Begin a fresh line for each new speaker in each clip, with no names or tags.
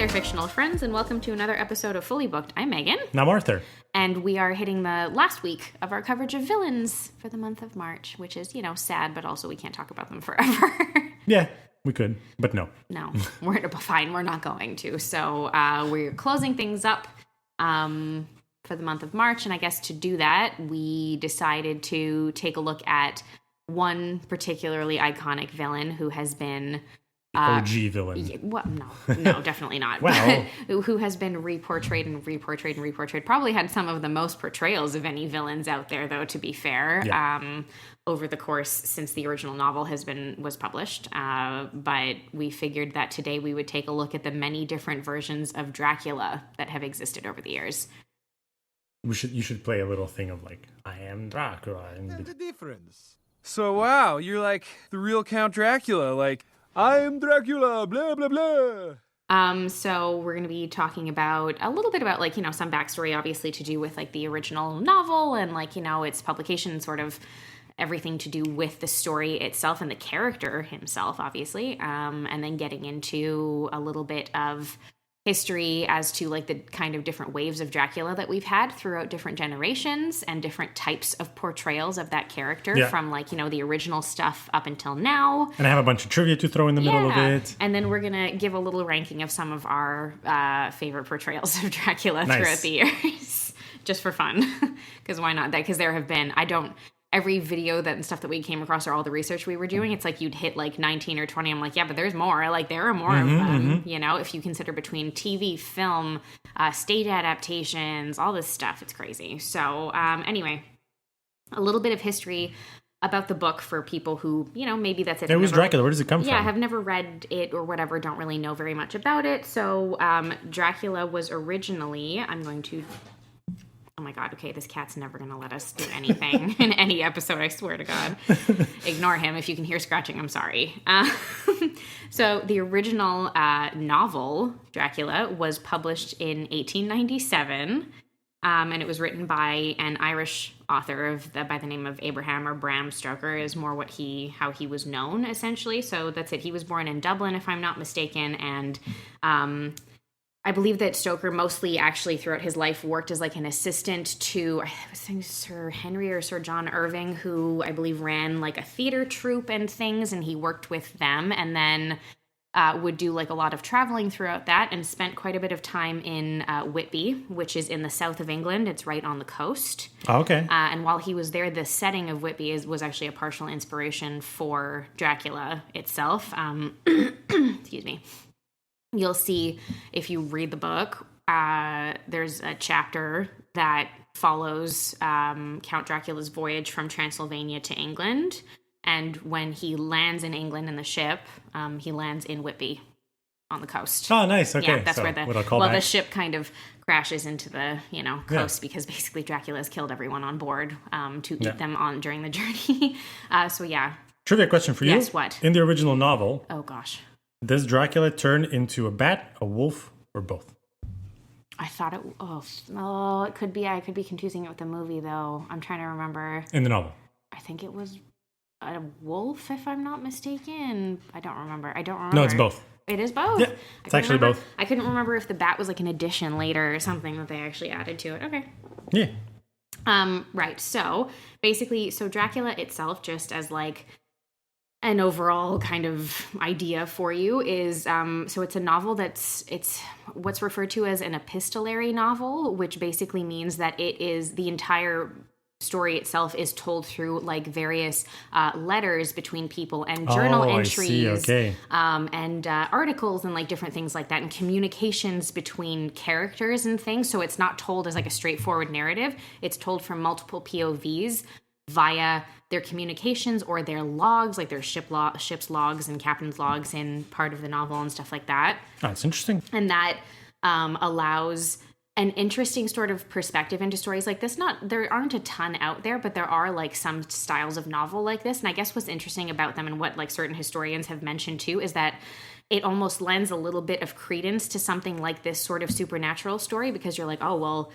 fictional friends, and welcome to another episode of Fully Booked. I'm Megan.
And I'm Arthur.
And we are hitting the last week of our coverage of villains for the month of March, which is, sad, but also we can't talk about them forever.
Yeah, we could, but no.
No, we're fine. We're not going to. So we're closing things up for the month of March. And I guess to do that, we decided to take a look at one particularly iconic villain who has been...
OG villain.
No, definitely not.
Wow.
Who has been reportrayed and reportrayed and reportrayed. Probably had some of the most portrayals of any villains out there, though, to be fair, over the course since the original novel was published. But we figured that today we would take a look at the many different versions of Dracula that have existed over the years.
You should play a little thing of like, I am Dracula.
What's the difference? So, wow, you're like the real Count Dracula, like... I am Dracula, blah, blah, blah.
So we're going to be talking about a little bit about, some backstory, obviously, to do with, the original novel and, its publication, sort of everything to do with the story itself and the character himself, obviously. And then getting into a little bit of history as to, the kind of different waves of Dracula that we've had throughout different generations and different types of portrayals of that character from, the original stuff up until now.
And I have a bunch of trivia to throw in the middle of it.
And then we're going to give a little ranking of some of our favorite portrayals of Dracula throughout the years. Just for fun. Because why not? Because there have been, every video and stuff that we came across or all the research we were doing, it's like you'd hit 19 or 20. I'm like, yeah, but there's more. There are more of them, if you consider between TV, film, stage adaptations, all this stuff. It's crazy. So anyway, a little bit of history about the book for people who, maybe that's it.
It was Dracula. Where does it come from?
Yeah, have never read it or whatever, don't really know very much about it. So Dracula was originally, oh my God, okay, this cat's never going to let us do anything in any episode, I swear to God. Ignore him. If you can hear scratching, I'm sorry. So the original novel, Dracula, was published in 1897, and it was written by an Irish author by the name of Abraham or Bram Stoker is more how he was known, essentially. So that's it. He was born in Dublin, if I'm not mistaken, and... I believe that Stoker mostly actually throughout his life worked as an assistant to, I think Sir Henry or Sir John Irving, who I believe ran a theater troupe and things, and he worked with them and then would do a lot of traveling throughout that and spent quite a bit of time in Whitby, which is in the south of England. It's right on the coast.
Oh, okay.
And while he was there, the setting of Whitby was actually a partial inspiration for Dracula itself. Excuse me. You'll see, if you read the book, there's a chapter that follows Count Dracula's voyage from Transylvania to England. And when he lands in England in the ship, he lands in Whitby on the coast.
Oh, nice. Okay.
Yeah, that's where the ship kind of crashes into the, coast because basically Dracula has killed everyone on board to eat them on during the journey. So, yeah.
Trivia question for you.
Yes, what?
In the original novel.
Oh, gosh.
Does Dracula turn into a bat, a wolf, or both?
I thought it... it could be... I could be confusing it with the movie, though. I'm trying to remember.
In the novel.
I think it was a wolf, if I'm not mistaken. I don't remember.
No, it's both.
It is both?
Yeah, it's actually both.
I couldn't remember if the bat was an addition later or something that they actually added to it. Okay.
Yeah.
Right. So, basically, Dracula itself, just as an overall kind of idea for you is, so it's a novel it's what's referred to as an epistolary novel, which basically means that it is the entire story itself is told through various letters between people and journal entries and articles and different things like that and communications between characters and things. So it's not told as a straightforward narrative. It's told from multiple POVs via their communications or their logs, their ship's logs and captain's logs in part of the novel and stuff like that.
That's interesting.
And that allows an interesting sort of perspective into stories like this. There aren't a ton out there, but there are some styles of novel like this. And I guess what's interesting about them and what certain historians have mentioned too is that it almost lends a little bit of credence to something like this sort of supernatural story because you're oh, well,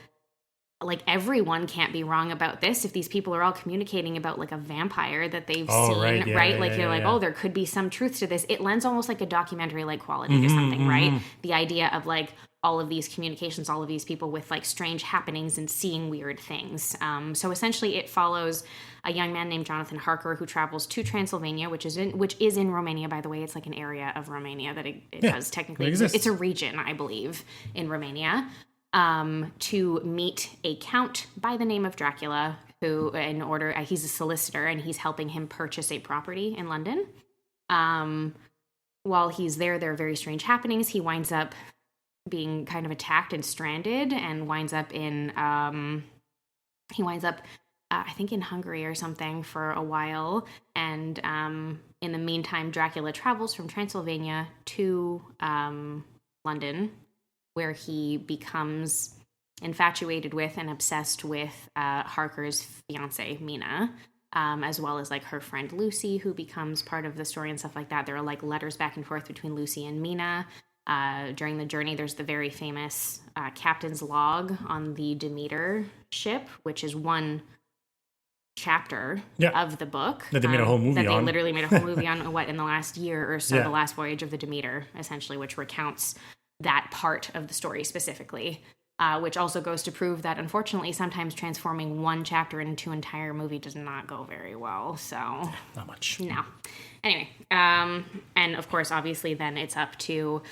like everyone can't be wrong about this if these people are all communicating about like a vampire that they've
Oh,
seen,
right, yeah,
right?
yeah,
Like
yeah,
you're like,
yeah.
oh, there could be some truth to this. It lends almost like a documentary like quality to something, right? The idea of like all of these communications, all of these people with like strange happenings and seeing weird things. So essentially it follows a young man named Jonathan Harker who travels to Transylvania, which is in Romania, by the way. It's like an area of Romania that it does technically
exists.
It's a region, I believe, in Romania. To meet a count by the name of Dracula, who he's a solicitor and he's helping him purchase a property in London. While he's there are very strange happenings. He winds up being kind of attacked and stranded, and winds up I think in Hungary or something for a while. And in the meantime, Dracula travels from Transylvania to London, where he becomes infatuated with and obsessed with Harker's fiancée, Mina, as well as like her friend Lucy, who becomes part of the story and stuff like that. There are like letters back and forth between Lucy and Mina. During the journey, there's the very famous captain's log on the Demeter ship, which is one chapter of the book
that they made a whole movie
that they
on.
literally made a whole movie on in the last year or so,
Yeah.
the last voyage of the Demeter, essentially, which recounts that part of the story specifically, which also goes to prove that unfortunately sometimes transforming one chapter into an entire movie does not go very well. So
Not much.
no. Anyway, and of course, obviously, then it's up to,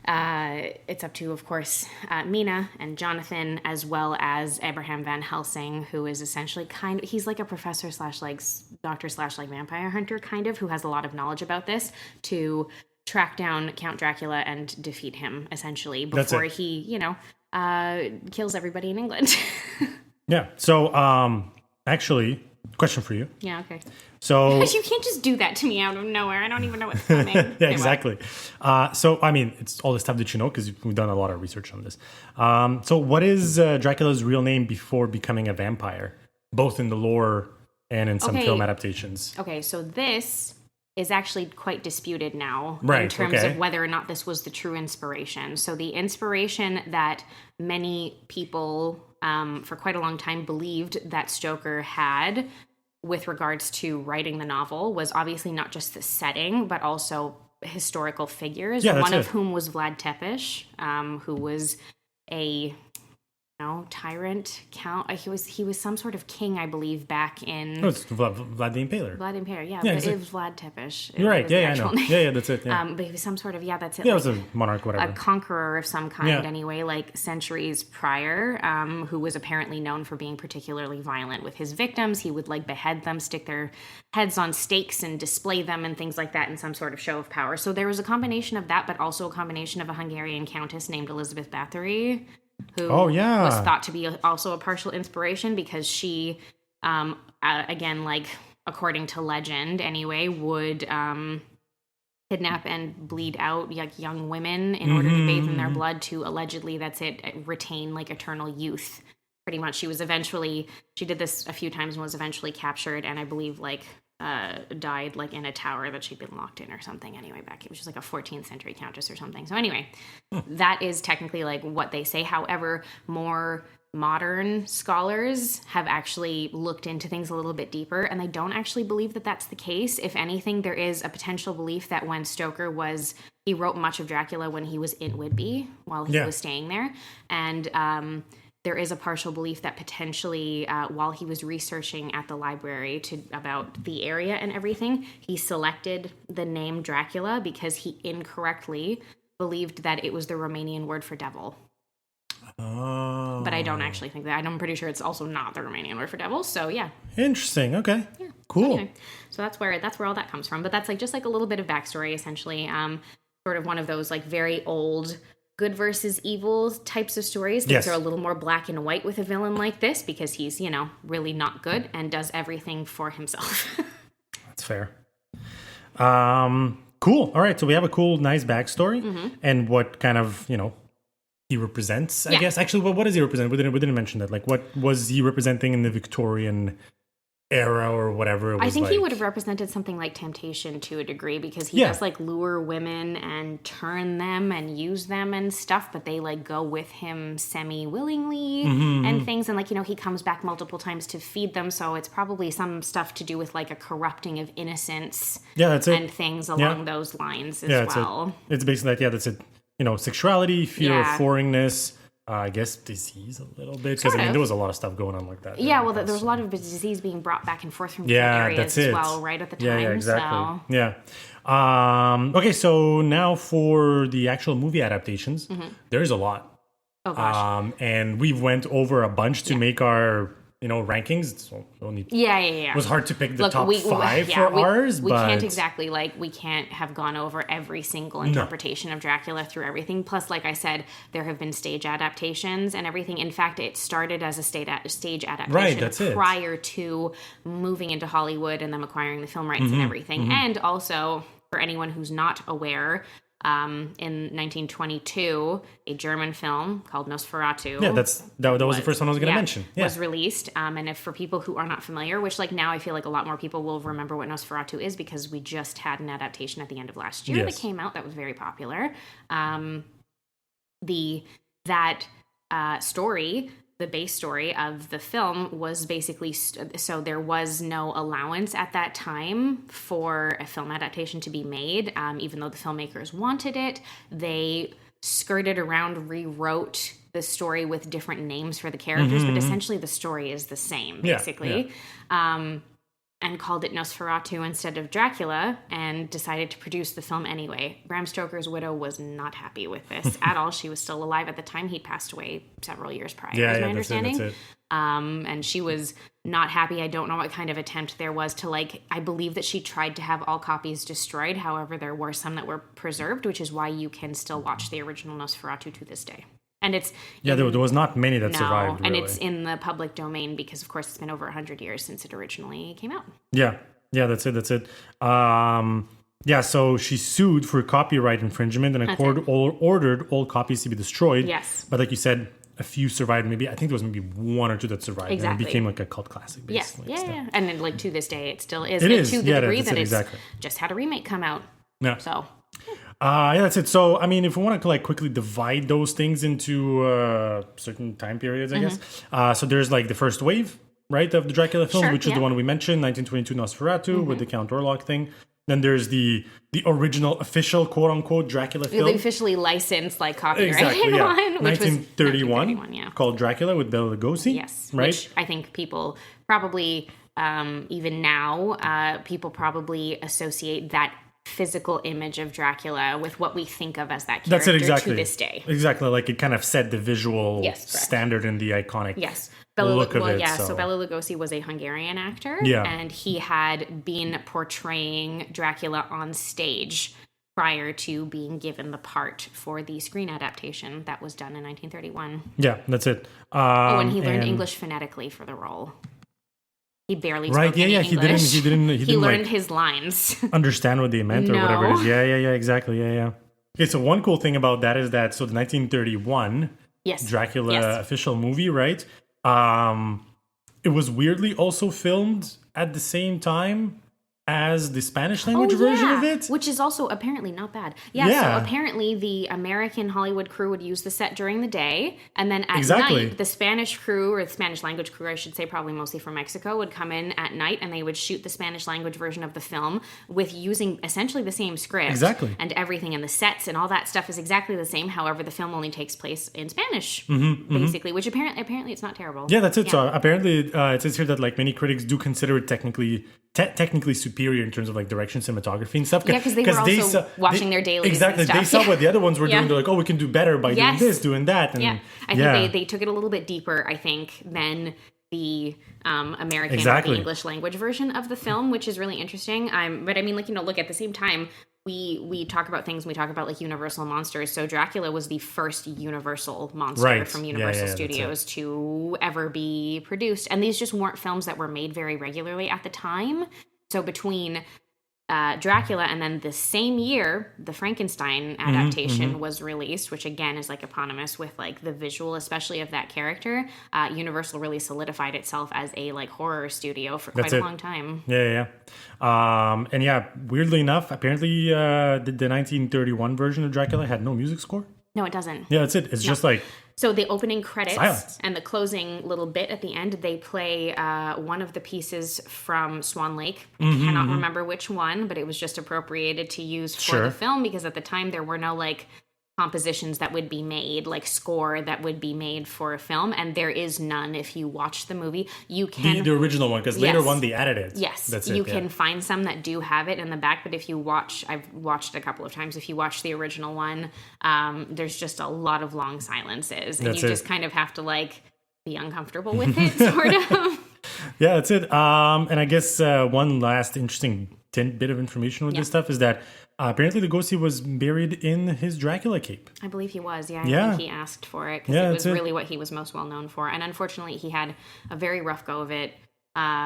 of course, Mina and Jonathan, as well as Abraham Van Helsing, who is essentially he's like a professor / like doctor / like vampire hunter, kind of, who has a lot of knowledge about this, to track down Count Dracula and defeat him, essentially, before he, kills everybody in England.
Yeah. So, actually, question for you.
Yeah, okay.
So
You can't just do that to me out of nowhere. I don't even know what's coming.
yeah, exactly. So, I mean, it's all the stuff that you know because we've done a lot of research on this. So, what is Dracula's real name before becoming a vampire, both in the lore and in some film adaptations?
Okay, so this is actually quite disputed now in
Right,
terms
okay.
of whether or not this was the true inspiration. So the inspiration that many people for quite a long time believed that Stoker had with regards to writing the novel was obviously not just the setting, but also historical figures, one of whom was Vlad Tepes, who was a tyrant, count. He was some sort of king, I believe, back in...
No, it's Vlad the Impaler.
Vlad the Impaler, yeah.
Yeah,
But it was Vlad Tepes.
You're right, yeah, I know. Yeah, that's it. Yeah,
but he was some sort of, that's it.
yeah, it was a monarch, whatever.
A conqueror of some kind, anyway, like centuries prior, who was apparently known for being particularly violent with his victims. He would like behead them, stick their heads on stakes and display them and things like that in some sort of show of power. So there was a combination of that, but also a combination of a Hungarian countess named Elizabeth Bathory, who was thought to be also a partial inspiration because she, again, like according to legend anyway, would kidnap and bleed out like young women in order to bathe in their blood to allegedly, retain like eternal youth. Pretty much, she did this a few times and was eventually captured, and I believe like died like in a tower that she'd been locked in or something. Anyway, it was just like a 14th century countess or something. So anyway, that is technically like what they say. However, more modern scholars have actually looked into things a little bit deeper, and they don't actually believe that that's the case. If anything, there is a potential belief that when Stoker he wrote much of Dracula when he was in Whitby while he was staying there, and there is a partial belief that potentially while he was researching at the library about the area and everything, he selected the name Dracula because he incorrectly believed that it was the Romanian word for devil.
Oh.
But I don't actually think that. I'm pretty sure it's also not the Romanian word for devil. So yeah.
Interesting. Okay. Yeah. Cool.
Anyway, so that's where all that comes from. But that's like just like a little bit of backstory, essentially. Sort of one of those like very old good versus evil types of stories. Things are a little more black and white with a villain like this because he's, really not good and does everything for himself.
That's fair. Cool. All right. So we have a cool, nice backstory and what kind of, he represents, I guess. Actually, what does he represent? We didn't mention that. Like, what was he representing in the Victorian era or whatever. It was
I think
like,
he would have represented something like temptation to a degree, because he
Yeah.
does like lure women and turn them and use them and stuff, but they like go with him semi-willingly and things. And like, he comes back multiple times to feed them. So it's probably some stuff to do with like a corrupting of innocence
Yeah, that's it.
and things along those lines as
Yeah,
well.
it's basically that. Yeah, that's it. Sexuality, fear
Yeah.
of foreignness, I guess disease a little bit. Because, there was a lot of stuff going on like that.
Yeah, well, there was a lot of disease being brought back and forth from different
Yeah,
areas
that's
as
it.
well, right at the time.
Yeah, exactly.
So.
Yeah. Okay, so now for the actual movie adaptations, there's a lot.
Oh, gosh.
And we went over a bunch to make our, rankings. So
Yeah.
it was hard to pick the top
we-
five
yeah,
for ours,
we
but
can't exactly, we can't have gone over every single interpretation of Dracula through everything. Plus, like I said, there have been stage adaptations and everything. In fact, it started as a stage adaptation
Right, that's it.
prior to moving into Hollywood and them acquiring the film rights and everything. And also, for anyone who's not aware, in 1922, a German film called Nosferatu.
Yeah, that was the first one I was going to mention. Yeah.
Was released. And if for people who are not familiar, which now I feel like a lot more people will remember what Nosferatu is, because we just had an adaptation at the end of last year that came out that was very popular. Story, the base story of the film, was basically so there was no allowance at that time for a film adaptation to be made, even though the filmmakers wanted it. They skirted around, rewrote the story with different names for the characters, but essentially the story is the same, basically. And called it Nosferatu instead of Dracula, and decided to produce the film anyway. Bram Stoker's widow was not happy with this at all. She was still alive at the time. He'd passed away several years prior, is my understanding.
That's it.
And she was not happy. I don't know what kind of attempt there was to, I believe that she tried to have all copies destroyed. However, there were some that were preserved, which is why you can still watch the original Nosferatu to this day. And it's...
Yeah, there was not many that survived,
and
really.
it's in the public domain because, of course, it's been over 100 years since it originally came out.
Yeah, that's it. So she sued for copyright infringement and ordered all copies to be destroyed.
Yes.
But like you said, a few survived. I think there was maybe one or two that survived.
Exactly.
And it became like a cult classic, basically.
Yeah. And then, to this day, it still is.
It is.
To the degree that it's
exactly.
just had a remake come out.
Yeah.
So...
that's it. So, if we want to quickly divide those things into certain time periods, I guess. So there's the first wave, right, of the Dracula film, which is the one we mentioned, 1922 Nosferatu with the Count Orlok thing. Then there's the original official quote unquote Dracula film,
the officially licensed copyrighted
exactly, yeah.
one, which
1931,
was 1931,
called Dracula with Bela Lugosi.
Yes,
right.
Which I think people probably even now people probably associate that physical image of Dracula with what we think of as that character.
That's it, exactly.
To this day.
Exactly, it kind of set the visual standard and the iconic look of it.
So Bela Lugosi was a Hungarian actor, and he had been portraying Dracula on stage prior to being given the part for the screen adaptation that was done in 1931.
Yeah, that's it.
And he learned English phonetically for the role. He barely spoke any English.
He didn't
he learned his lines.
Understand what they meant or whatever it is. Yeah, exactly. Yeah. Okay, so one cool thing about that is that the 1931 Dracula official movie, right? It was weirdly also filmed at the same time as the Spanish language version of it.
Which is also apparently not bad. So apparently the American Hollywood crew would use the set during the day, and then at night, the Spanish crew, or the Spanish language crew, I should say, probably mostly from Mexico, would come in at night, and they would shoot the Spanish language version of the film with using essentially the same script.
Exactly.
And everything, and the sets and all that stuff is exactly the same. However, the film only takes place in Spanish, basically, which apparently it's not terrible.
Yeah, that's it. Yeah. So apparently it says here that many critics do consider it technically superior in terms of direction, cinematography and stuff.
Yeah, because they were also watching their dailies.
Exactly.
And stuff.
They saw what the other ones were doing. They're like, oh, we can do better by doing this, doing that. And,
I think they took it a little bit deeper, I think, than the American or the English language version of the film, which is really interesting. But I mean, look, at the same time, we talk about things, we talk about Universal monsters. So Dracula was the first Universal monster from Universal Studios to ever be produced. And these just weren't films that were made very regularly at the time. So between Dracula, and then the same year, the Frankenstein adaptation was released, which again is like eponymous with like the visual, especially of that character. Universal really solidified itself as a like horror studio for quite a long time.
Yeah. And yeah, weirdly enough, apparently the 1931 version of Dracula had no music score.
No, it doesn't.
Yeah, that's it. It's just like...
So the opening credits
silence.
And the closing little bit at the end, they play one of the pieces from Swan Lake. I cannot remember which one, but it was just appropriated to use for the film because at the time there were no like compositions that would be made, like score that would be made for a film, and there is none. If you watch the movie, you can... The original one, because later one they added it. Yes, you can find some that do have it in the back, but if you watch, I've watched it a couple of times, if you watch the original one, there's just a lot of long silences, and just kind of have to like be uncomfortable with it, sort of.
Yeah, that's it. And I guess one last interesting bit of information with this stuff is that apparently Lugosi was buried in his Dracula cape.
I believe he was, I think he asked for it, because it was really what he was most well known for. And unfortunately, he had a very rough go of it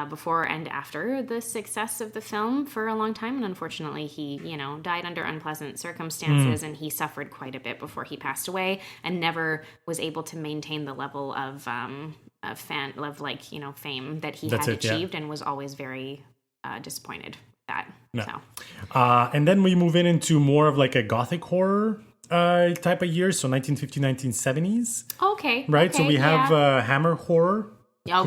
before and after the success of the film for a long time. And unfortunately, he, died under unpleasant circumstances, and he suffered quite a bit before he passed away, and never was able to maintain the level of fame that he had achieved, and was always very disappointed.
And then we move into more of like a gothic horror type of year, so 1950s, 1970s.
Okay.
Right? So we have Hammer horror.
Oh,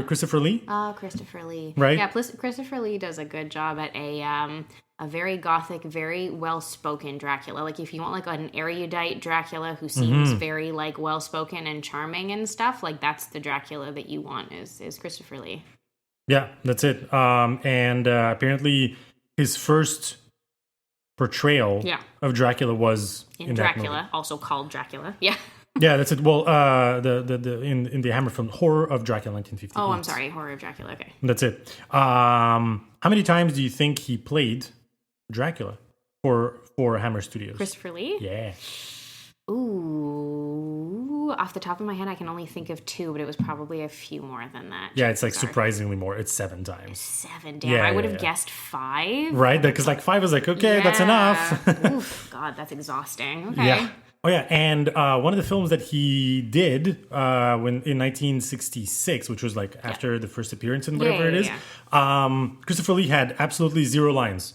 Christopher Lee.
Christopher Lee.
Right?
Yeah, Christopher Lee does a good job at a very gothic, very well-spoken Dracula. Like, if you want, like, an erudite Dracula who seems very, like, well-spoken and charming and stuff, like, that's the Dracula that you want is Christopher Lee.
Yeah, that's it. And apparently his first portrayal of Dracula was in
Dracula, also called Dracula. Yeah.
Yeah, that's it. Well, in the Hammer film, Horror of Dracula, 1950.
Oh, I'm sorry, Horror of Dracula. Okay.
That's it. How many times do you think he played Dracula for Hammer Studios?
Christopher Lee?
Yeah.
Ooh, off the top of my head, I can only think of 2, but it was probably a few more than that.
Yeah, it's like surprisingly more. It's 7 times.
7, damn. I would have guessed 5.
Right? Because like 5 is like, okay, that's enough.
Oof, God, that's exhausting. Okay.
Yeah. Oh, yeah. And one of the films that he did in 1966, which was like after the first appearance and whatever it is, Christopher Lee had absolutely 0 lines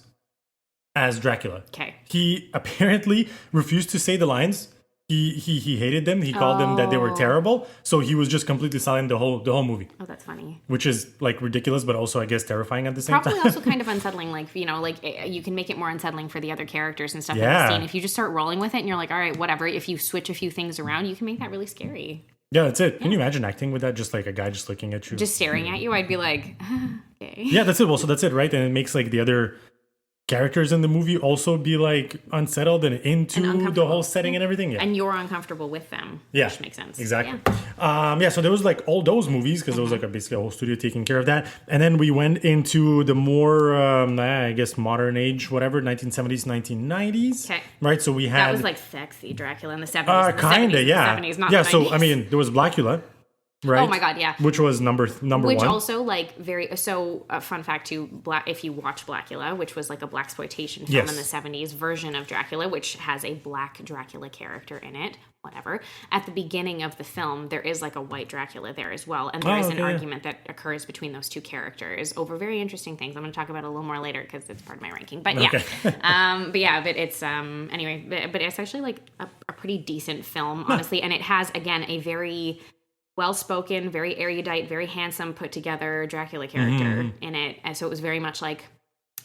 as Dracula.
Okay.
He apparently refused to say the lines. He hated them. He called them that they were terrible. So he was just completely silent the whole movie.
Oh, that's funny.
Which is like ridiculous, but also I guess terrifying at the same time.
Probably also kind of unsettling. Like, you can make it more unsettling for the other characters and stuff in the scene. If you just start rolling with it and you're like, all right, whatever. If you switch a few things around, you can make that really scary.
Yeah, that's it. Can you imagine acting with that? Just like a guy just looking at you,
just staring at you. I'd be like, okay.
Yeah, that's it. Well, so that's it, right? And it makes like the other characters in the movie also be like unsettled and into the whole setting and everything. Yeah.
And you're uncomfortable with them.
Yeah.
Which makes sense.
Exactly. Yeah. So there was like all those movies because there was like basically a whole studio taking care of that. And then we went into the more, I guess, modern age, whatever, 1970s, 1990s.
Okay.
Right. So we had.
That was like sexy Dracula in the 70s.
Kinda, yeah.
The 70s, not
yeah.
the 90s.
So, I mean, there was Blackula. Right?
Oh my God, yeah.
Which was number one.
Which also like fun fact too, if you watch Blackula, which was like a blaxploitation film in the 70s version of Dracula, which has a black Dracula character in it, whatever. At the beginning of the film, there is like a white Dracula there as well, and there is an argument that occurs between those two characters over very interesting things. I'm going to talk about it a little more later because it's part of my ranking. But but it's anyway, but it's actually like a pretty decent film, honestly, and it has again a very well-spoken, very erudite, very handsome, put-together Dracula character in it. And so it was very much like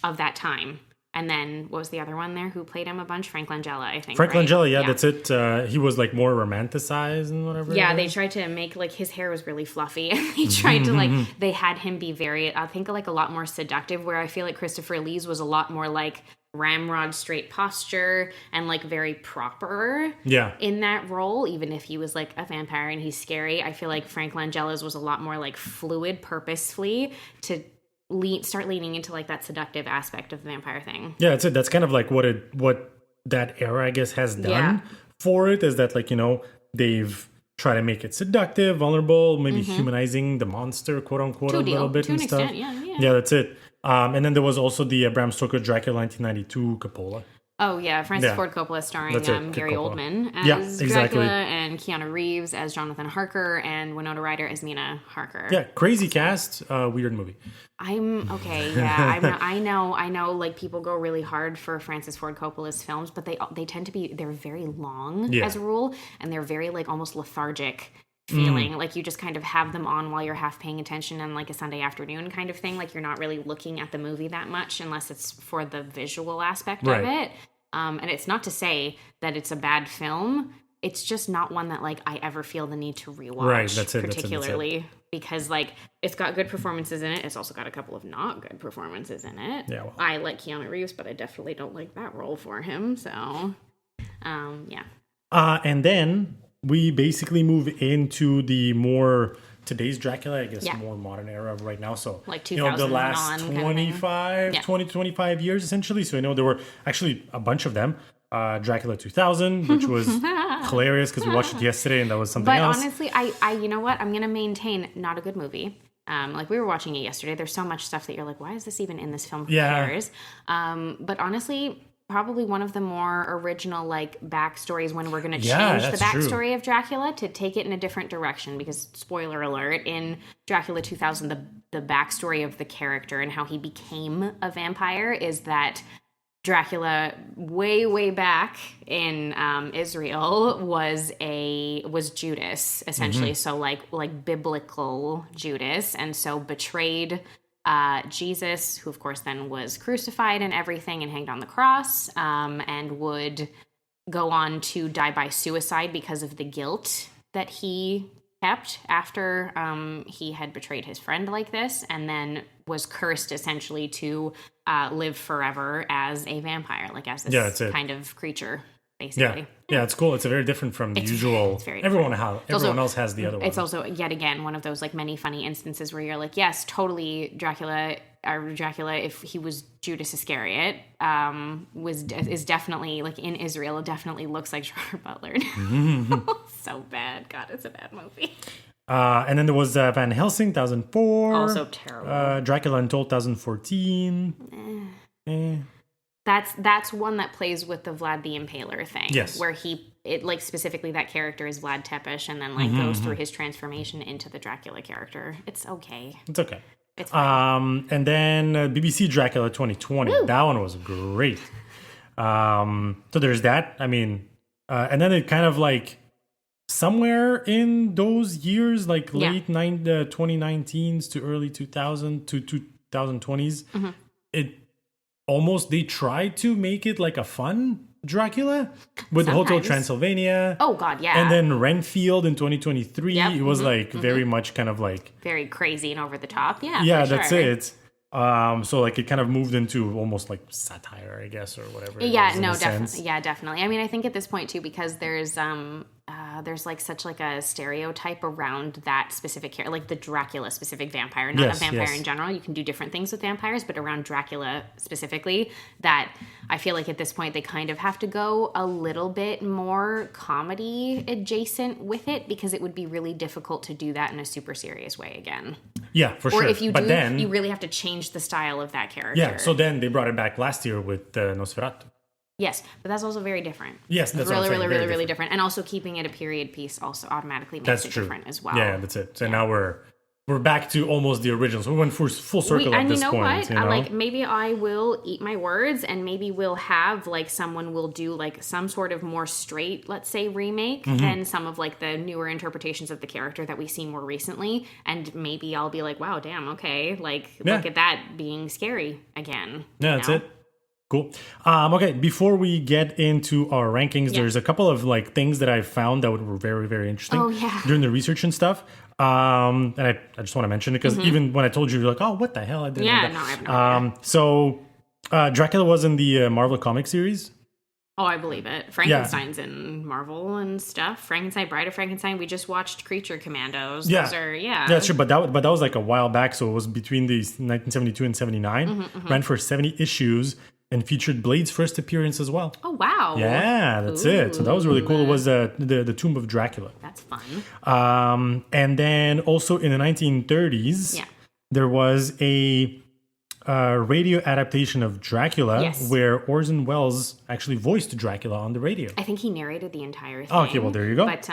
of that time. And then, what was the other one there who played him a bunch? Frank Langella, I think.
Langella, that's it. He was like more romanticized and whatever.
Yeah, they tried to make, like, his hair was really fluffy. And they tried to, like, they had him be very, I think, like, a lot more seductive, where I feel like Christopher Lee's was a lot more, like, ramrod straight posture and like very proper in that role, even if he was like a vampire and he's scary. I feel like Frank Langella's was a lot more like fluid, purposefully to start leaning into like that seductive aspect of the vampire thing. Yeah, that's it. That's kind of like what that era I guess has done for it, is that like, they've tried to make it seductive, vulnerable, maybe humanizing the monster, quote unquote, a little bit and stuff. Yeah, that's it.
And then there was also the Bram Stoker Dracula 1992 Coppola.
Oh, yeah. Francis
Yeah.
Ford Coppola starring
That's it,
Gary
Coppola.
Oldman as
Yeah, exactly.
Dracula and Keanu Reeves as Jonathan Harker and Winona Ryder as Mina Harker.
Yeah, crazy cast, weird movie.
I'm okay. Yeah, I know. Like people go really hard for Francis Ford Coppola's films, but they tend to be they're very long as a rule, and they're very like almost lethargic feeling. Like you just kind of have them on while you're half paying attention on like a Sunday afternoon kind of thing. Like you're not really looking at the movie that much unless it's for the visual aspect of it. And it's not to say that it's a bad film. It's just not one that like I ever feel the need to rewatch.
Right, that's it.
Particularly because like it's got good performances in it. It's also got a couple of not good performances in it.
Yeah, well.
I like Keanu Reeves, but I definitely don't like that role for him. So, yeah.
And then we basically move into the more today's Dracula, I guess, more modern era right now. So,
like
the last 20 to 25 years, essentially. So, there were actually a bunch of them. Dracula 2000, which was hilarious because we watched it yesterday and that was something else.
But honestly, I you know what? I'm going to maintain not a good movie. Like we were watching it yesterday. There's so much stuff that you're like, why is this even in this film? Who cares? But honestly, probably one of the more original like backstories when we're going to change the backstory of Dracula to take it in a different direction. Because spoiler alert, in Dracula 2000, the backstory of the character and how he became a vampire is that Dracula, way back in Israel, was Judas essentially. So like biblical Judas, and so betrayed Jesus, who of course then was crucified and everything and hanged on the cross, and would go on to die by suicide because of the guilt that he kept after he had betrayed his friend like this, and then was cursed essentially to live forever as a vampire, like as this kind of creature, basically.
Yeah, it's cool. It's a very different from the usual. Everyone else has the other one.
It's also yet again one of those like many funny instances where you're like, yes, totally, Dracula, if he was Judas Iscariot, is definitely like in Israel. It definitely looks like Gerard Butler. So bad. God, it's a bad movie.
And then there was Van Helsing, 2004.
Also terrible.
Dracula Untold, 2014.
That's one that plays with the Vlad the Impaler thing.
Yes.
Where like specifically that character is Vlad Tepes and then like goes through his transformation into the Dracula character. It's okay.
It's okay.
It's fine.
And then BBC Dracula 2020. Woo! That one was great. So there's that. I mean, and then it kind of like somewhere in those years, like late 2019s to early 2000 to 2020s, it almost, they tried to make it like a fun Dracula with Hotel Transylvania.
Oh God, yeah.
And then Renfield in 2023. It was like very much kind of like
very crazy and over the top. Yeah.
Yeah, that's it. So like it kind of moved into almost like satire, I guess, or whatever.
Yeah, no, definitely. Yeah, definitely. I mean, I think at this point too, because there's like such like a stereotype around that specific character, like the Dracula specific vampire, not a vampire in general. You can do different things with vampires, but around Dracula specifically, that I feel like at this point they kind of have to go a little bit more comedy adjacent with it, because it would be really difficult to do that in a super serious way again.
Yeah, for sure.
Or if you do, then, you really have to change the style of that character.
Yeah, so then they brought it back last year with Nosferatu.
Yes, but that's also very different.
Yes, that's
really different. And also keeping it a period piece also automatically makes it different as well.
Yeah, that's it. So now we're back to almost the original. So we went full circle at this point.
You know what? Like maybe I will eat my words, and maybe we'll have like someone will do like some sort of more straight, let's say, remake than some of like the newer interpretations of the character that we've seen more recently. And maybe I'll be like, wow, damn, okay, like look at that being scary again.
Yeah, that's it. Cool. Okay, before we get into our rankings, there's a couple of like things that I found that were very, very interesting during the research and stuff. And I just want to mention it because even when I told you, you're like, oh, what the hell? I didn't know that.
No, I have no idea.
So Dracula was in the Marvel comic series.
Oh, I believe it. Frankenstein's in Marvel and stuff. Frankenstein, Bride of Frankenstein. We just watched Creature Commandos. Those are, That's true, but that was like a while back. So it was between the 1972 and 79. Ran for 70 issues. And featured Blade's first appearance as well. Oh, wow.
Yeah, that's it. So that was really cool. It was the Tomb of Dracula.
That's fun.
And then also in the 1930s, there was a radio adaptation of Dracula,
Yes.
where Orson Welles actually voiced Dracula on the radio.
I think he narrated the entire thing.
Oh, okay, well, there you go.
But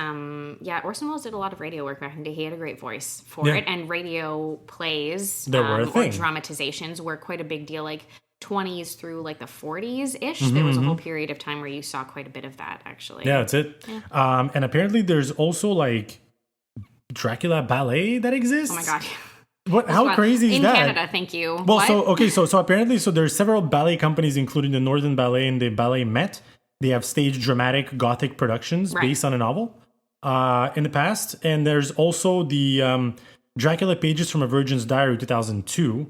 Orson Welles did a lot of radio work back in the day. He had a great voice for
Yeah.
it. And radio plays
They were a
or
thing.
dramatizations were quite a big deal. Like 20s through like the 40s-ish.
Mm-hmm,
There was a whole period of time where you saw quite a bit of that, actually.
Yeah, that's it. And apparently there's also like Dracula ballet that exists.
Oh my God.
What? How
Well,
crazy is
in
that?
Canada, thank you.
Well,
What?
so apparently, there's several ballet companies, including the Northern Ballet and the Ballet Met. They have staged dramatic Gothic productions
Right.
based on a novel in the past, and there's also the Dracula Pages from a Virgin's Diary, 2002,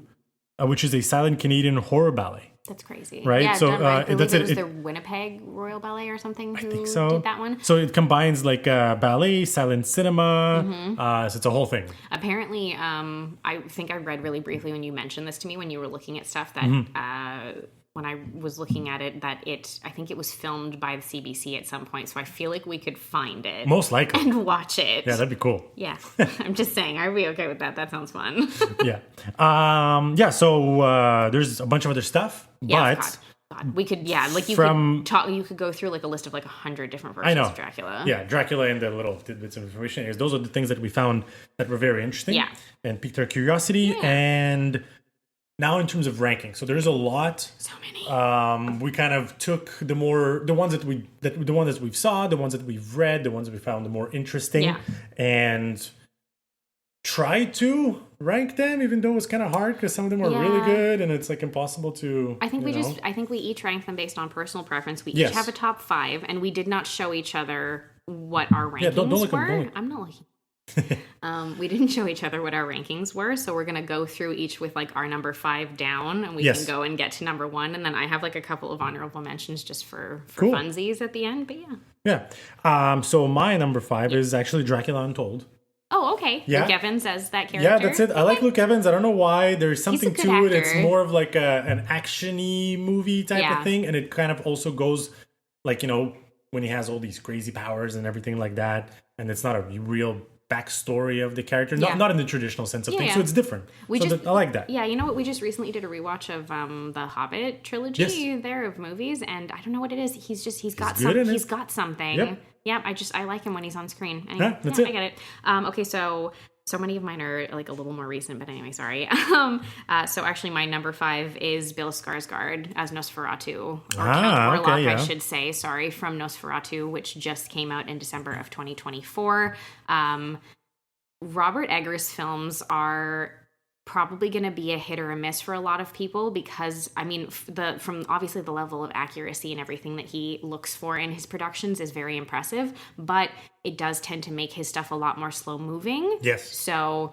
which is a silent Canadian horror ballet.
That's crazy.
Right,
Yeah,
so,
I believe
that's
it
it.
was
It-
the Winnipeg Royal Ballet or something who
I think so.
did that one.
So it combines like ballet, silent cinema.
Mm-hmm.
So it's a whole thing.
Apparently, I think I read really briefly when you mentioned this to me when you were looking at stuff that when I was looking at it, that I think it was filmed by the CBC at some point. So I feel like we could find it
Most likely.
and watch it.
Yeah, that'd be cool.
Yeah. I'm just saying, I'd be okay with that. That sounds fun.
Yeah. So there's a bunch of other stuff,
Yeah,
but
God. We could, like you
From-
you could go through like a list of like 100 different versions
I know
of Dracula.
Yeah, Dracula and the little tidbits of information. Those are the things that we found that were very interesting.
Yeah.
And piqued our curiosity.
Yeah.
And now in terms of ranking, so there's a lot.
So many.
We kind of took the ones that we've saw, the ones that we've read, the ones that we found the more interesting,
Yeah.
and tried to rank them, even though it's kind of hard because some of them are really
Yeah.
good and it's like impossible to.
I think
you know.
I think we each rank them based on personal preference. We
Yes.
each have a top 5, and we did not show each other what our rankings
Yeah, don't look-
were.
don't look.
I'm not looking. We didn't show each other what our rankings were, so we're gonna go through each with like our number 5 down, and we
Yes.
can go and get to number 1, and then I have like a couple of honorable mentions just for
Cool.
funsies at the end. But yeah.
Yeah. So my number 5 is actually Dracula Untold.
Oh, okay.
Yeah.
Luke Evans as that character.
Yeah, that's it. I like Luke Evans. I don't know why. There's something
good
to it. It's
actor.
more of like an action-y movie type
Yeah.
of thing. And it kind of also goes like, when he has all these crazy powers and everything like that. And it's not a real backstory of the character.
Yeah.
Not in the traditional sense of things.
Yeah.
So it's different. I like that.
Yeah, you know what? We just recently did a rewatch of the Hobbit trilogy
Yes.
there of movies, and I don't know what it is. He's got
good in it.
he's got something.
Yep.
Yeah, I like him when he's on screen. Anyway,
Yeah, that's
I
it.
get it. Okay, so many of mine are like a little more recent, but anyway, sorry. So actually, my number 5 is Bill Skarsgård as Nosferatu, or Count Orlok,
okay, yeah.
I should say. Sorry, from Nosferatu, which just came out in December of 2024. Robert Eggers films are probably going to be a hit or a miss for a lot of people because I mean from obviously the level of accuracy and everything that he looks for in his productions is very impressive, but it does tend to make his stuff a lot more slow moving.
Yes.
So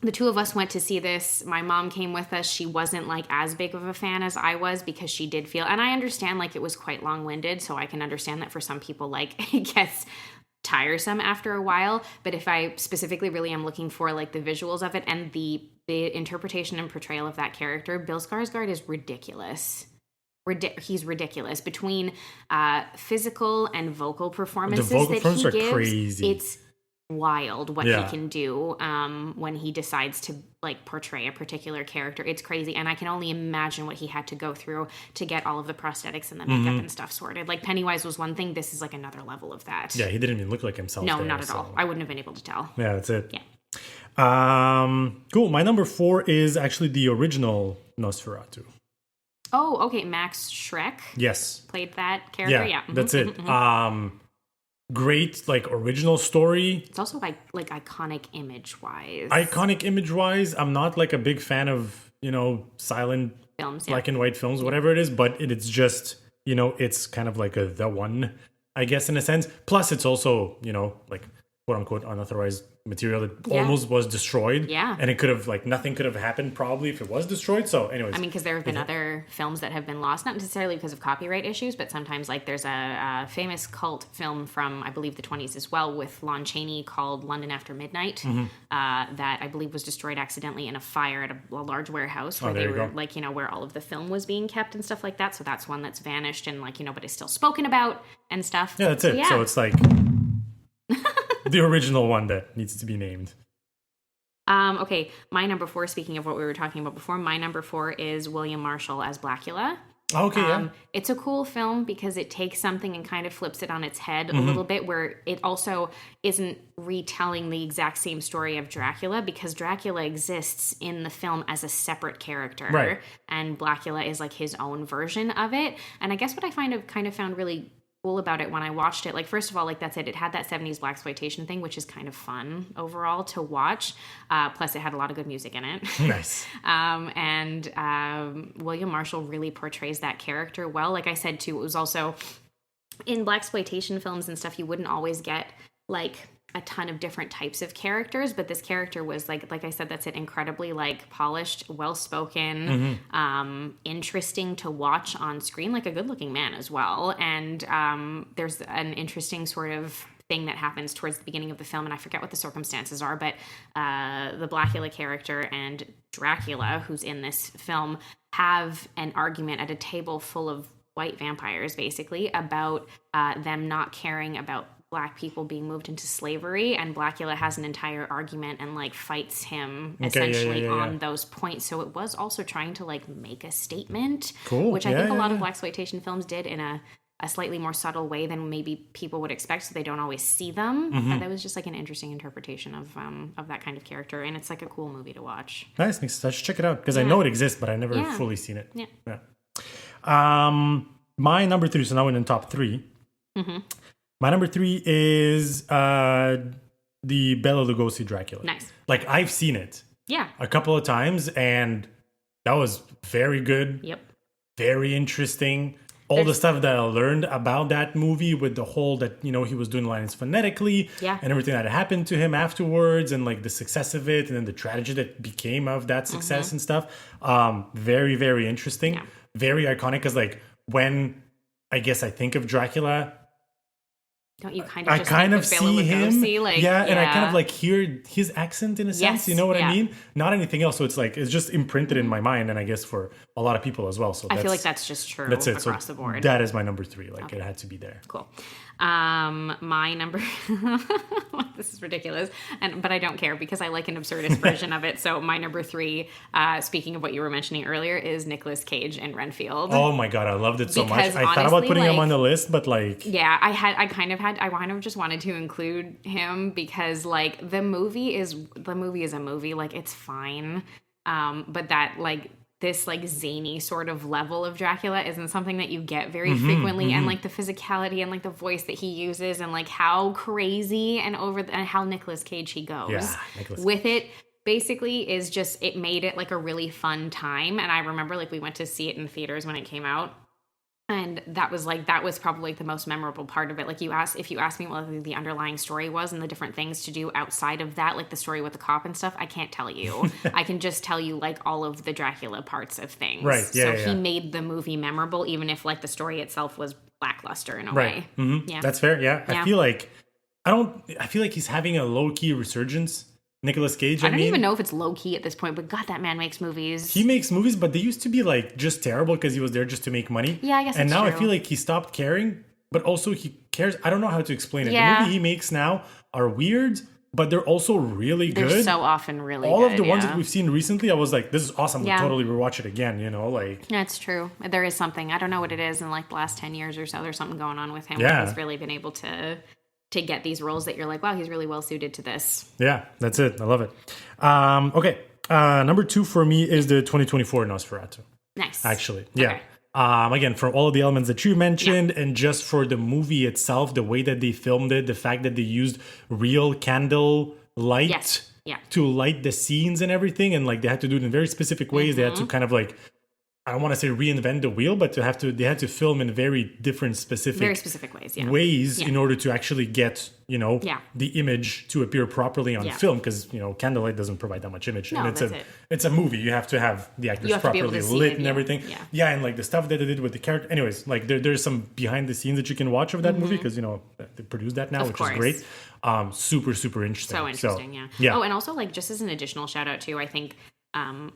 the two of us went to see this. My mom came with us. She wasn't like as big of a fan as I was because she did feel, and I understand like it was quite long-winded, so I can understand that for some people like it gets tiresome after a while. But if I specifically really am looking for like the visuals of it and the interpretation and portrayal of that character, Bill Skarsgård is ridiculous. He's ridiculous between physical and vocal performances
vocal
that he
performances are
gives.
crazy.
It's wild what
Yeah.
he can do when he decides to like portray a particular character. It's crazy, and I can only imagine what he had to go through to get all of the prosthetics and the makeup and stuff sorted. Like Pennywise was one thing, this is like another level of that.
Yeah, he didn't even look like himself.
No,
there,
not at
so.
all. I wouldn't have been able to tell.
Yeah, that's it.
Yeah.
Cool. My number 4 is actually the original Nosferatu.
Oh, okay. Max Schreck
Yes.
played that character. Yeah,
That's it. Great, like original story.
It's also like iconic image wise.
Iconic image wise. I'm not like a big fan of silent
Films, yeah.
black and white films, whatever it is, but it's just it's kind of like the one, I guess, in a sense. Plus, it's also like quote unquote unauthorized material that
Yeah.
almost was destroyed.
Yeah.
And it could have nothing could have happened probably if it was destroyed. So, anyways.
I mean, because there have been other films that have been lost, not necessarily because of copyright issues, but sometimes like there's a famous cult film from, I believe, the 20s as well with Lon Chaney called London After Midnight that I believe was destroyed accidentally in a fire at a large warehouse where
there
they
you
were
go.
where all of the film was being kept and stuff like that. So that's one that's vanished and but is still spoken about and stuff.
Yeah, that's it.
Yeah.
So it's like the original one that needs to be named.
Okay, my number 4, speaking of what we were talking about before, my number 4 is William Marshall as Blackula.
Okay, yeah.
It's a cool film because it takes something and kind of flips it on its head a little bit, where it also isn't retelling the exact same story of Dracula, because Dracula exists in the film as a separate character,
Right.
and Blackula is like his own version of it. And I guess what I kind of found really cool about it when I watched it, like, first of all, like, that's it had that 70s blaxploitation thing, which is kind of fun overall to watch, plus it had a lot of good music in it.
Nice.
And William Marshall really portrays that character well. Like I said too, it was also in blaxploitation films and stuff, you wouldn't always get like a ton of different types of characters, but this character was like I said, that's it, incredibly like polished, well-spoken, interesting to watch on screen, like a good-looking man as well. And there's an interesting sort of thing that happens towards the beginning of the film, and I forget what the circumstances are, but the Blackula character and Dracula, who's in this film, have an argument at a table full of white vampires, basically, about them not caring about Black people being moved into slavery, and Blackula has an entire argument and like fights him essentially on those points. So it was also trying to like make a statement, which I think a lot of blaxploitation films did in a slightly more subtle way than maybe people would expect, so they don't always see them. And that was just like an interesting interpretation of that kind of character, and it's like a cool movie to watch.
Nice. I should check it out because I know it exists, but I never fully seen it. My number 3. So now we're in top 3. My number 3 is the Bela Lugosi Dracula.
Nice.
Like, I've seen it.
Yeah.
A couple of times, and that was very good.
Yep.
Very interesting. All the stuff that I learned about that movie, with the whole that, you know, he was doing lines phonetically, and everything that happened to him afterwards, and like the success of it, and then the tragedy that became of that success and stuff. Very, very interesting.
Yeah.
Very iconic, because like when I guess I think of Dracula,
don't you kind of
I
just
kind
think
of
Bela
see him,
Lugosi? Like,
and I kind of like hear his accent in a sense.
Yes,
You know what I
yeah.
mean? Not anything else. So it's like it's just imprinted in my mind, and I guess for a lot of people as well. So
I feel like that's just true
that's it.
across
So
the board.
that is my number 3. Like it had to be there.
Cool. My number this is ridiculous, but I don't care because I like an absurdist version of it. So my number 3, speaking of what you were mentioning earlier, is Nicolas Cage in Renfield.
Oh my god, I loved it so much.
Because
I thought about
honestly,
putting him
like,
on the list, but like
yeah, I kind of just wanted to include him because like the movie is a movie, like it's fine. But that like this like zany sort of level of Dracula isn't something that you get very frequently, and like the physicality and like the voice that he uses, and like how crazy and and how Nicolas Cage he goes with it basically is just, it made it like a really fun time. And I remember like we went to see it in theaters when it came out. And that was probably the most memorable part of it. Like if you ask me what the underlying story was and the different things to do outside of that, like the story with the cop and stuff, I can't tell you. I can just tell you like all of the Dracula parts of things.
Right. Yeah,
so he made the movie memorable, even if like the story itself was lackluster in a
right.
way.
Mm-hmm.
Yeah.
That's fair. Yeah. I feel like he's having a low key resurgence. Nicolas Cage.
I don't even know if it's low key at this point, but God, that man makes movies.
He makes movies, but they used to be like just terrible because he was there just to make money.
Yeah, I guess.
And
that's
now
true.
I feel like he stopped caring, but also he cares. I don't know how to explain it.
Yeah.
The movie he makes now are weird, but they're also really
they're
good.
so often really
all
good.
of the ones that we've seen recently, I was like, this is awesome.
Yeah.
We'll totally rewatch it again. You know, like
That's true. There is something, I don't know what it is, in like the last 10 years or so, there's something going on with him.
Yeah.
Where he's really been able to get these roles that you're like, wow, he's really well suited to this.
yeah, that's it. I love it. Okay, number 2 for me is the 2024 Nosferatu.
Nice.
Actually, yeah.
Okay.
Again, for all of the elements that you mentioned, and just for the movie itself, the way that they filmed it, the fact that they used real candle light
Yes. Yeah.
to light the scenes and everything, and like they had to do it in very specific ways. They had to kind of like, I don't want to say reinvent the wheel, but they had to film in very different
Very specific ways, yeah.
ways
Yeah.
in order to actually get, you know,
Yeah.
the image to appear properly on
Yeah.
film, because, you know, candlelight doesn't provide that much image.
No,
and
that's it.
it's a movie. You have to have the actors
You have to be able
properly
to see
lit
it,
and
yeah.
everything.
Yeah.
And like the stuff that they did with the character. Anyways, like there's some behind the scenes that you can watch of that movie, because, you know, they produced that now,
Of
which
course.
is great. Super, super interesting.
So interesting, yeah.
Yeah.
Oh, and also like just as an additional shout out too, I think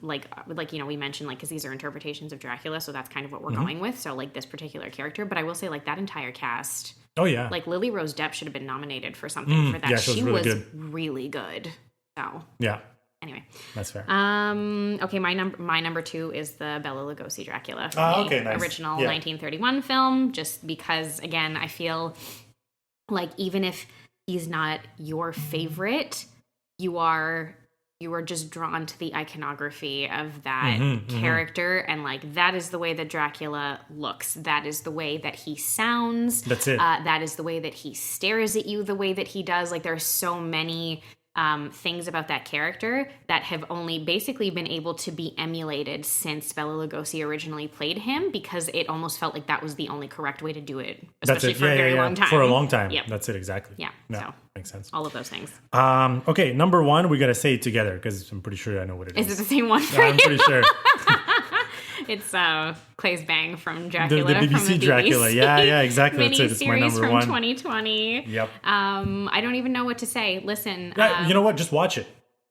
like you know, we mentioned like, because these are interpretations of Dracula, so that's kind of what we're going with. So like this particular character, but I will say like that entire cast,
Oh, yeah.
like Lily Rose Depp should have been nominated for something for that.
yeah, she was really good.
really good. So
Yeah.
Anyway.
That's fair.
Okay, my number 2 is the Bela Lugosi Dracula.
Okay, nice.
Original 1931 film, just because, again, I feel like even if he's not your favorite, you are just drawn to the iconography of that character, and like that is the way that Dracula looks. That is the way that he sounds.
That's it.
That is the way that he stares at you the way that he does. Like there are so many things about that character that have only basically been able to be emulated since Bela Lugosi originally played him, because it almost felt like that was the only correct way to do it, especially for a very long time.
For a long time.
Yep.
That's it, exactly.
Yeah, so
makes sense.
all of those things.
Okay, number 1, we got to say it together because I'm pretty sure I know what it is.
Is it the same one for
I'm
you?
pretty sure.
It's Clay's Bang from Dracula.
The BBC
from the
Dracula.
BBC
Yeah, exactly. That's it. It's my
miniseries
number
from
1.
2020.
Yep.
I don't even know what to say. Listen.
You know what? Just watch it.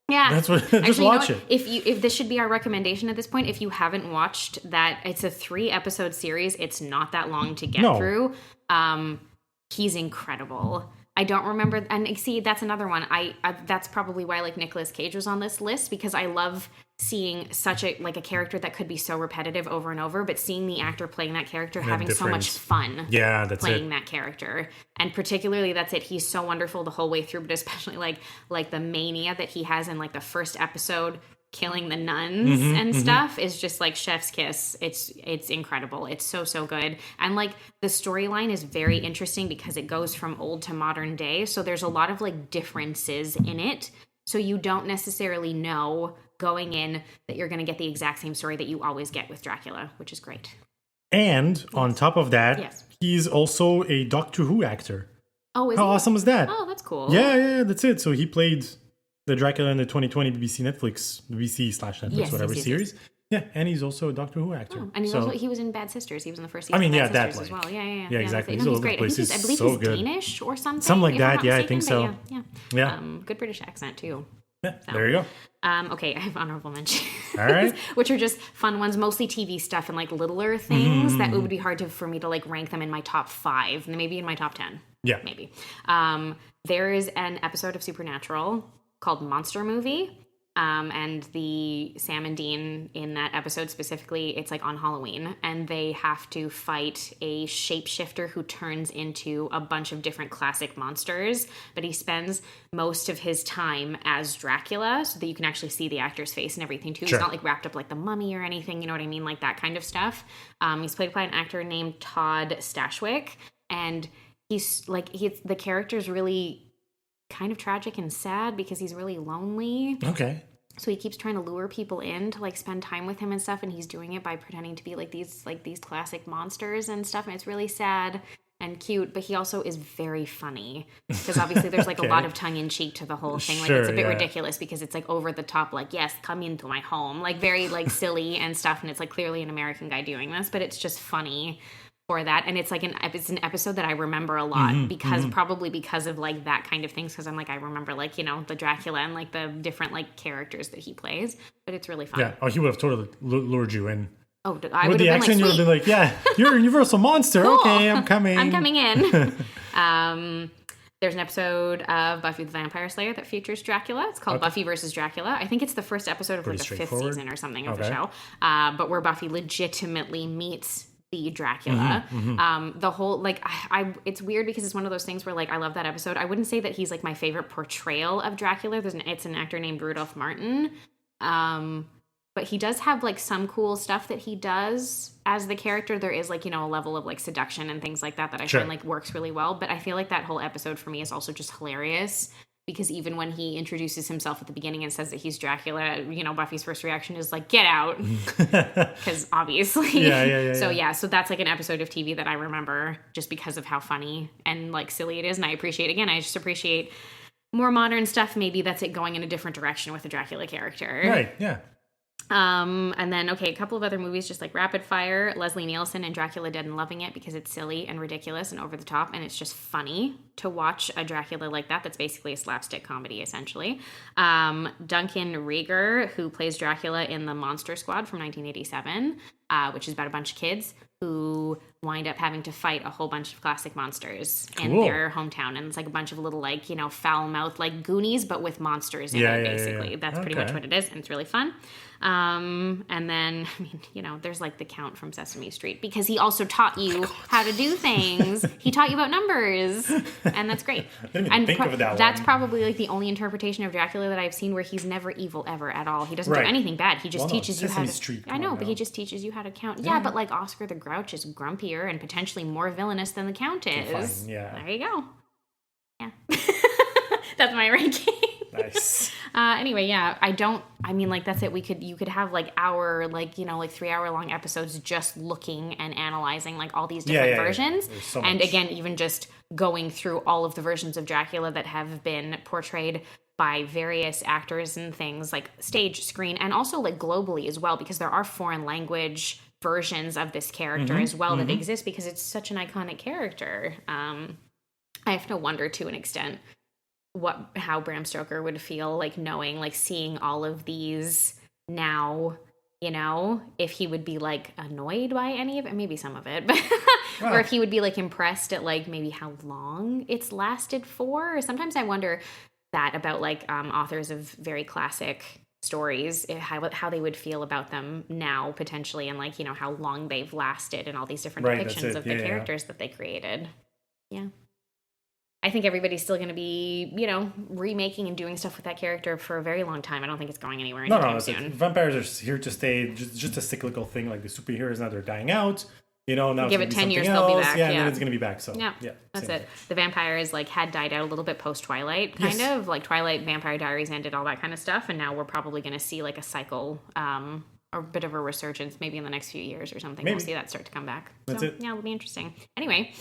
Yeah.
That's what.
Actually,
just watch
you know
it.
If this should be our recommendation at this point, if you haven't watched that, it's a 3-episode series. It's not that long to get through. He's incredible. I don't remember, and see, that's another one. I that's probably why like Nicolas Cage was on this list, because I love seeing such a character that could be so repetitive over and over, but seeing the actor playing that character having so much fun.
Yeah, that's
playing that character, and particularly that's it. He's so wonderful the whole way through, but especially like the mania that he has in like the first episode, killing the nuns and stuff, is just like chef's kiss. It's incredible. It's so good. And like the storyline is very interesting because it goes from old to modern day. So there's a lot of like differences in it. So you don't necessarily know going in that you're going to get the exact same story that you always get with Dracula, which is great.
And on top of that, he's also a Doctor Who actor.
Oh,
How awesome is that?
Oh, that's cool.
Yeah, that's it. So he played the Dracula in the 2020 BBC/Netflix, whatever series. Yes. Yeah, and he's also a Doctor Who actor.
Oh, and he was in Bad Sisters. He was in the first season of Bad Sisters as well. Yeah,
exactly.
He's great. I believe he's Danish or something.
Something like that. Yeah, I think so.
Yeah. Good British accent too.
Yeah, there you go.
Okay, I have honorable mentions.
All right.
Which are just fun ones, mostly TV stuff and like littler things that it would be hard for me to like rank them in my top 5, and maybe in my top 10.
Yeah.
Maybe. There is an episode of Supernatural called Monster Movie. And the Sam and Dean in that episode specifically, it's like on Halloween, and they have to fight a shapeshifter who turns into a bunch of different classic monsters, but he spends most of his time as Dracula so that you can actually see the actor's face and everything too. Sure. He's not like wrapped up like the mummy or anything, you know what I mean? Like that kind of stuff. He's played by an actor named Todd Stashwick, and the character's really kind of tragic and sad because he's really lonely.
Okay.
So he keeps trying to lure people in to like spend time with him and stuff, and he's doing it by pretending to be like these classic monsters and stuff, and it's really sad and cute, but he also is very funny because obviously there's like a lot of tongue in cheek to the whole thing. Like it's a bit ridiculous because it's like over the top, like, yes, come into my home, like very like silly and stuff, and it's like clearly an American guy doing this, but it's just funny for that. And it's like it's an episode that I remember a lot because probably because of like that kind of things, because I'm like I remember like, you know, the Dracula and like the different like characters that he plays, but it's really fun.
Yeah. Oh, he would have totally lured you in.
Oh, I would
with the
have
accent,
been like,
you would have been like, yeah, you're a universal monster.
Cool.
Okay, I'm coming.
I'm coming in. There's an episode of Buffy the Vampire Slayer that features Dracula. It's called Buffy versus Dracula. I think it's the first episode of like the 5th season or something of the show. But where Buffy legitimately meets the Dracula. The whole like it's weird because it's one of those things where like I love that episode. I wouldn't say that he's like my favorite portrayal of Dracula. It's an actor named Rudolph Martin. But he does have like some cool stuff that he does as the character. There is like, you know, a level of like seduction and things like that I find like works really well. But I feel like that whole episode for me is also just hilarious because even when he introduces himself at the beginning and says that he's Dracula, you know, Buffy's first reaction is like, get out. Because obviously. So that's like an episode of TV that I remember just because of how funny and like silly it is. And I just appreciate more modern stuff. Maybe that's it going in a different direction with the Dracula character.
Right, yeah.
And then, a couple of other movies just like rapid fire, Leslie Nielsen and Dracula Dead and Loving It because it's silly and ridiculous and over the top and it's just funny to watch a Dracula like that. That's basically a slapstick comedy essentially. Duncan Rieger, who plays Dracula in The Monster Squad from 1987, which is about a bunch of kids who wind up having to fight a whole bunch of classic monsters in
Cool.
their hometown. And it's like a bunch of little, like, foul-mouthed, like Goonies, but with monsters in it, basically. That's pretty much what it is, and it's really fun. And then, there's like the Count from Sesame Street, because he also taught you how to do things. He taught you about numbers, and that's great.
I didn't even think of that
That's
one.
probably like the only interpretation of Dracula that I've seen where he's never evil ever at all. He doesn't do anything bad. He just teaches you how
Sesame
to.
Street,
I know,
come
but
on
he
now.
just teaches you how to count. Yeah, but like Oscar the Grouch is grumpier and potentially more villainous than the Count is.
Fine, yeah.
There you go. Yeah, that's my ranking.
Nice.
Anyway, that's it. You could have like 3-hour long episodes just looking and analyzing like all these different versions.
There's so
and
much.
again, even just going through all of the versions of Dracula that have been portrayed by various actors and things, like stage, screen, and also like globally as well, because there are foreign language versions of this character as well that exist, because it's such an iconic character. I have to wonder to an extent how Bram Stoker would feel like knowing, like seeing all of these now, if he would be like annoyed by any of it, maybe some of it, but or if he would be like impressed at like maybe how long it's lasted for. Sometimes I wonder that about like authors of very classic stories, how they would feel about them now potentially, and like how long they've lasted and all these different depictions of the characters that they created. Yeah. I think everybody's still going to be, remaking and doing stuff with that character for a very long time. I don't think it's going anywhere anytime soon.
Vampires are here to stay. Just a cyclical thing, like the superheroes. Now they're dying out. Now
Give
it's
it
gonna
10
be
years,
something
they'll be
else.
back.
Yeah, and then it's going to be back. So
yeah, that's
same
it.
thing.
The vampires had died out a little bit post Twilight, kind of like Twilight, Vampire Diaries ended, all that kind of stuff, and now we're probably going to see like a cycle, a bit of a resurgence, maybe in the next few years or something.
Maybe.
We'll see that start to come back.
That's it.
Yeah, it'll be interesting. Anyway.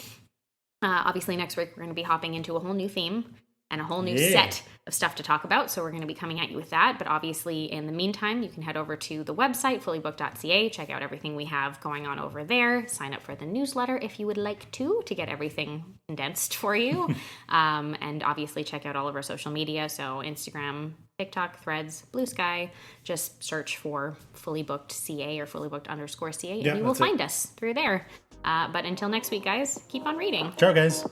Obviously, next week we're going to be hopping into a whole new theme and a whole new set of stuff to talk about. So we're going to be coming at you with that. But obviously, in the meantime, you can head over to the website, fullybooked.ca, check out everything we have going on over there. Sign up for the newsletter if you would like to get everything condensed for you. And obviously, check out all of our social media. So Instagram, TikTok, Threads, Blue Sky. Just search for Fully Booked CA or Fully Booked _CA, and you will find us through there. But until next week, guys, keep on reading.
Ciao, guys.